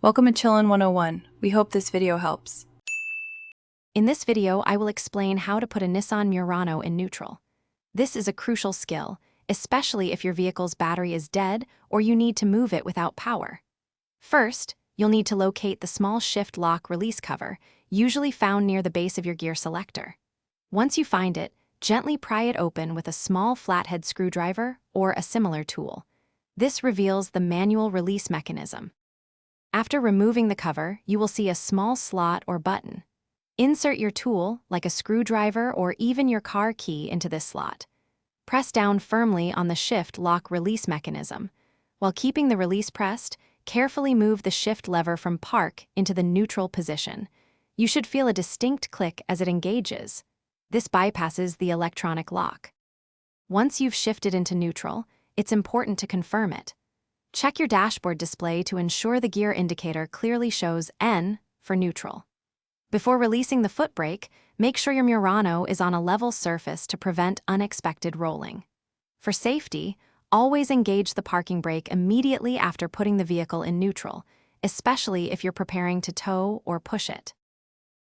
Welcome to Chillin' 101. We hope this video helps. In this video, I will explain how to put a Nissan Murano in neutral. This is a crucial skill, especially if your vehicle's battery is dead or you need to move it without power. First, you'll need to locate the small shift lock release cover, usually found near the base of your gear selector. Once you find it, gently pry it open with a small flathead screwdriver or a similar tool. This reveals the manual release mechanism. After removing the cover, you will see a small slot or button. Insert your tool, like a screwdriver or even your car key, into this slot. Press down firmly on the shift lock release mechanism. While keeping the release pressed, carefully move the shift lever from park into the neutral position. You should feel a distinct click as it engages. This bypasses the electronic lock. Once you've shifted into neutral, it's important to confirm it. Check your dashboard display to ensure the gear indicator clearly shows N for neutral. Before releasing the foot brake, make sure your Murano is on a level surface to prevent unexpected rolling. For safety, always engage the parking brake immediately after putting the vehicle in neutral, especially if you're preparing to tow or push it.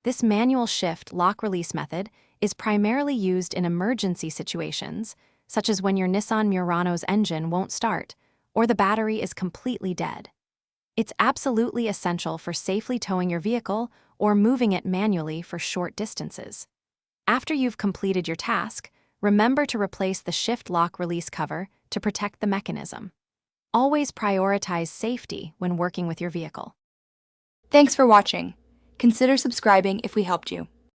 This manual shift lock release method is primarily used in emergency situations, such as when your Nissan Murano's engine won't start, or the battery is completely dead. It's absolutely essential for safely towing your vehicle or moving it manually for short distances. After you've completed your task, remember to replace the shift lock release cover to protect the mechanism. Always prioritize safety when working with your vehicle. Thanks for watching. Consider subscribing if we helped you.